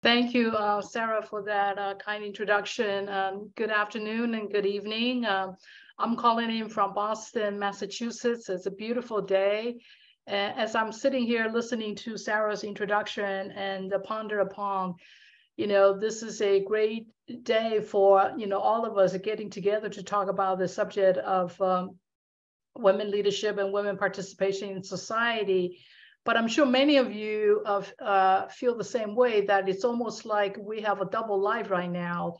Thank you, Sarah, for that kind introduction. Good afternoon and good evening. I'm calling in from Boston, Massachusetts. It's a beautiful day. As I'm sitting here listening to Sarah's introduction and ponder upon, this is a great day for, all of us getting together to talk about the subject of women leadership and women participation in society. But I'm sure many of you feel the same way, that it's almost like we have a double life right now,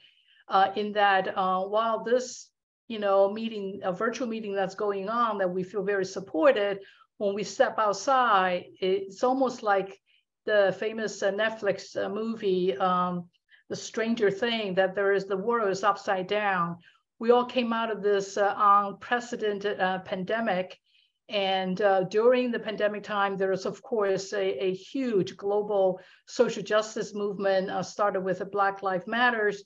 in that while this, meeting, a virtual meeting that's going on, that we feel very supported, when we step outside, it's almost like the famous Netflix movie, The Stranger Thing, that the world is upside down. We all came out of this unprecedented pandemic. And during the pandemic time, there is, of course, a huge global social justice movement started with the Black Lives Matters.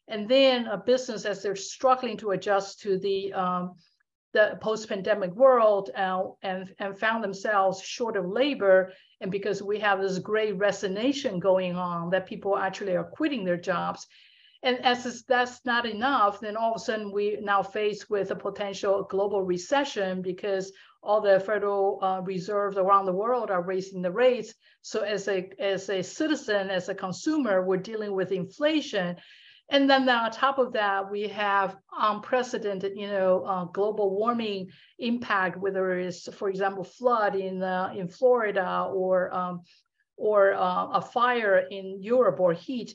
And then a business, as they're struggling to adjust to the post-pandemic world and found themselves short of labor. And because we have this great resignation going on, that people actually are quitting their jobs. And as that's not enough, then all of a sudden we now faced with a potential global recession, because all the federal reserves around the world are raising the rates. So as a citizen, as a consumer, we're dealing with inflation. And then on top of that, we have unprecedented, global warming impact, whether it's, for example, flood in Florida or a fire in Europe or heat.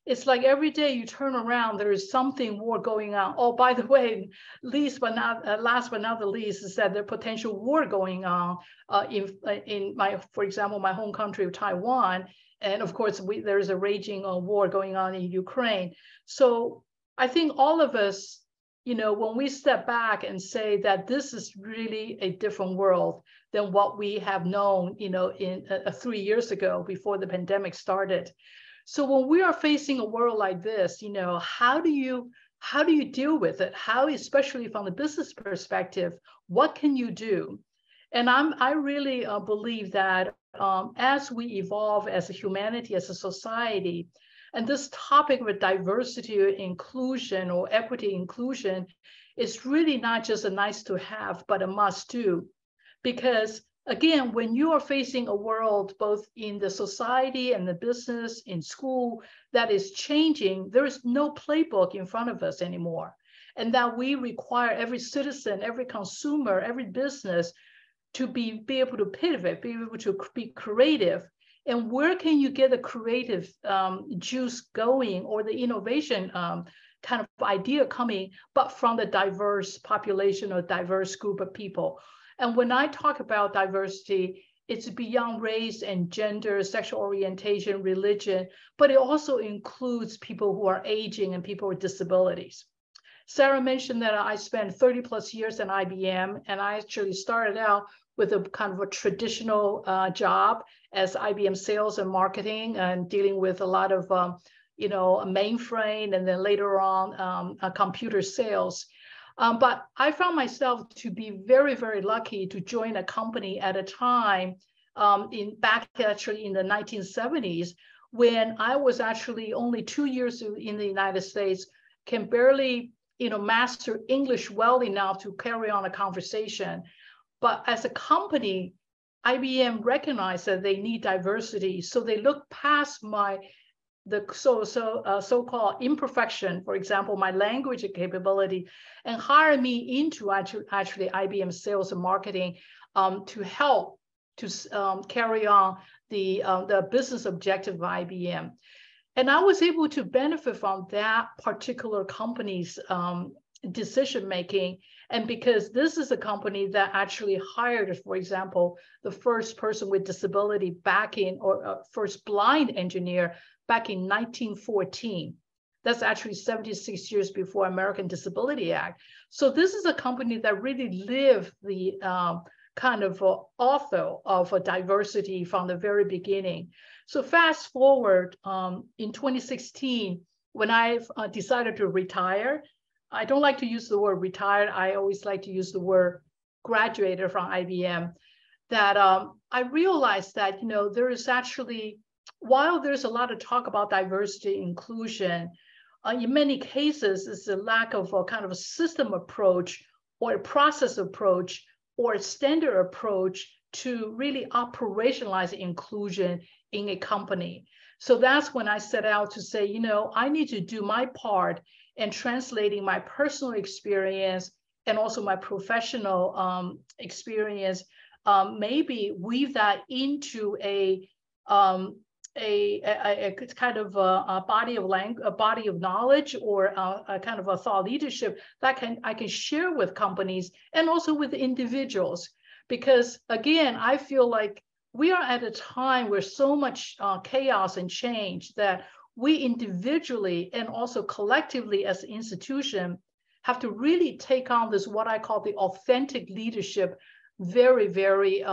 It's like every day you turn around, there is something more going on. Oh, by the way, last but not the least, is that there's potential war going on in for example, my home country of Taiwan. And of course, there's a raging war going on in Ukraine. So I think all of us, when we step back and say that this is really a different world than what we have known, in 3 years ago before the pandemic started. So when we are facing a world like this, how do you deal with it? How, especially from the business perspective, what can you do? And I really believe that as we evolve as a humanity, as a society, and this topic of diversity or inclusion or equity inclusion is really not just a nice to have, but a must do. Because again, when you are facing a world, both in the society and the business, in school, that is changing, there is no playbook in front of us anymore. And that we require every citizen, every consumer, every business to be able to pivot, be able to be creative. And where can you get the creative juice going, or the innovation kind of idea coming, but from the diverse population or diverse group of people? And when I talk about diversity, it's beyond race and gender, sexual orientation, religion, but it also includes people who are aging and people with disabilities. Sarah mentioned that I spent 30 plus years in IBM, and I actually started out with a kind of a traditional job as IBM sales and marketing, and dealing with a lot of, a mainframe, and then later on, computer sales. But I found myself to be very, very lucky to join a company at a time back actually in the 1970s, when I was actually only 2 years in the United States, can barely, master English well enough to carry on a conversation. But as a company, IBM recognized that they need diversity. So they looked past the so-called imperfection, for example, my language capability, and hire me into actually IBM sales and marketing to help to carry on the business objective of IBM. And I was able to benefit from that particular company's decision-making. And because this is a company that actually hired, for example, the first person with disability back in, or first blind engineer back in 1914. That's actually 76 years before American Disability Act. So this is a company that really lived the kind of author of diversity from the very beginning. So fast forward in 2016, when I decided to retire, I don't like to use the word retired. I always like to use the word graduated from IBM, that I realized that, there is actually while there's a lot of talk about diversity and inclusion, in many cases, it's a lack of a kind of a system approach or a process approach or a standard approach to really operationalize inclusion in a company. So that's when I set out to say, you know, I need to do my part in translating my personal experience and also my professional experience, maybe weave that into a kind of a body of language, a body of knowledge, or a kind of a thought leadership that I can share with companies and also with individuals. Because again, I feel like we are at a time where so much chaos and change that we individually and also collectively as an institution have to really take on this, what I call the authentic leadership, very, very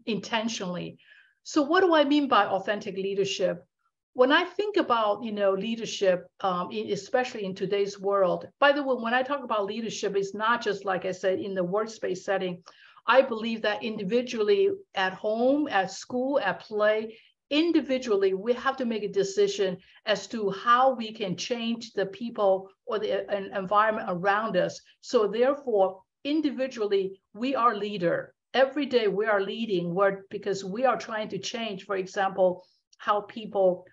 intentionally. So what do I mean by authentic leadership? When I think about, you know, leadership, especially in today's world, by the way, when I talk about leadership, it's not just, like I said, in the workspace setting. I believe that individually, at home, at school, at play, individually, we have to make a decision as to how we can change the people or the environment around us. So therefore, individually, we are leader. Every day we are leading because we are trying to change, for example, how people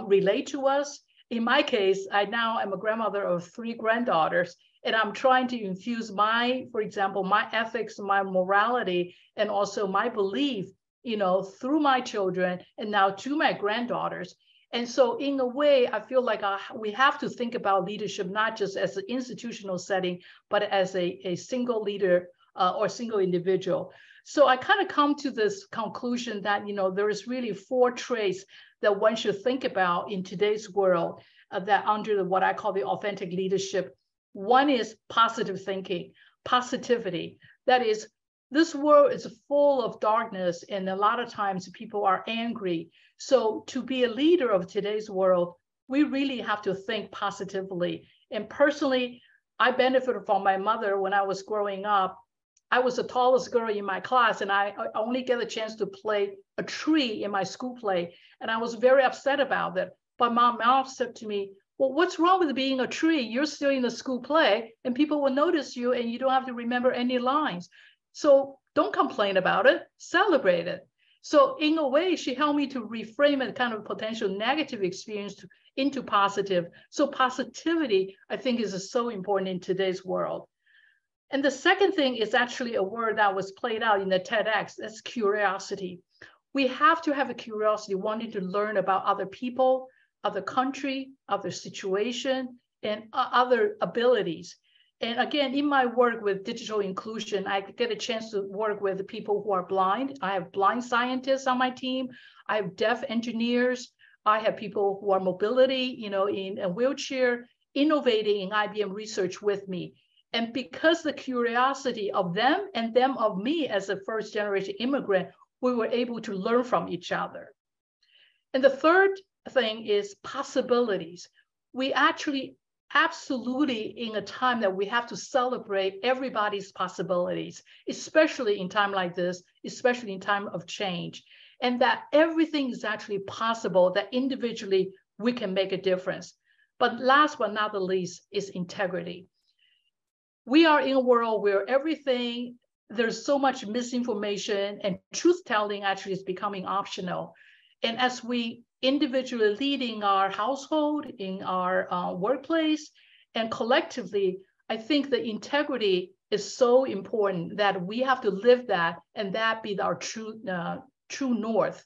relate to us. In my case, I now am a grandmother of 3 granddaughters, and I'm trying to infuse for example, my ethics, my morality, and also my belief, you know, through my children and now to my granddaughters. And so in a way, I feel like we have to think about leadership, not just as an institutional setting, but as a single leader or single individual. So I kind of come to this conclusion that, you know, there is really 4 traits that one should think about in today's world that under what I call the authentic leadership. One is positive thinking, positivity. That is, this world is full of darkness, and a lot of times people are angry. So to be a leader of today's world, we really have to think positively. And personally, I benefited from my mother when I was growing up. I was the tallest girl in my class, and I only get a chance to play a tree in my school play. And I was very upset about it. But my mom said to me, well, what's wrong with being a tree? You're still in the school play, and people will notice you, and you don't have to remember any lines. So don't complain about it, celebrate it. So in a way, she helped me to reframe a kind of potential negative experience into positive. So positivity, I think, is so important in today's world. And the second thing is actually a word that was played out in the TEDx, that's curiosity. We have to have a curiosity, wanting to learn about other people, other country, other situation, and other abilities. And again, in my work with digital inclusion, I get a chance to work with people who are blind. I have blind scientists on my team. I have deaf engineers. I have people who are mobility, you know, in a wheelchair, innovating in IBM research with me. And because the curiosity of them and them of me as a first generation immigrant, we were able to learn from each other. And the third thing is possibilities. We actually absolutely in a time that we have to celebrate everybody's possibilities, especially in time like this, especially in time of change, and that everything is actually possible, that individually we can make a difference. But last but not the least is integrity. We are in a world where there's so much misinformation, and truth-telling actually is becoming optional. And as we individually leading our household, in our workplace, and collectively, I think the integrity is so important that we have to live that, and that be our true north.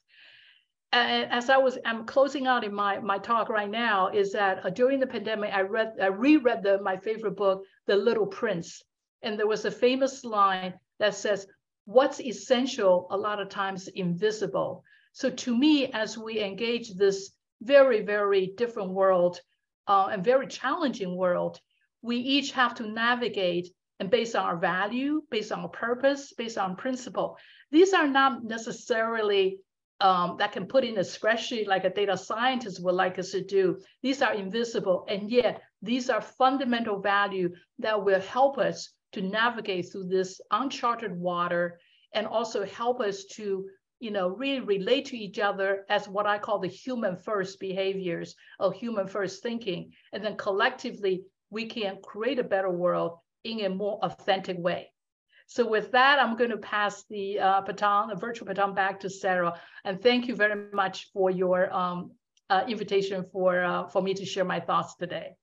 And as I'm closing out in my talk right now, is that during the pandemic, I reread my favorite book, The Little Prince. And there was a famous line that says, what's essential a lot of times invisible. So to me, as we engage this very, very different world and very challenging world, we each have to navigate, and based on our value, based on our purpose, based on principle. These are not necessarily that can put in a spreadsheet like a data scientist would like us to do. These are invisible, and yet these are fundamental value that will help us to navigate through this uncharted water, and also help us to, really relate to each other as what I call the human first behaviors or human first thinking. And then collectively, we can create a better world in a more authentic way. So with that, I'm going to pass the virtual baton back to Sarah. And thank you very much for your invitation for me to share my thoughts today.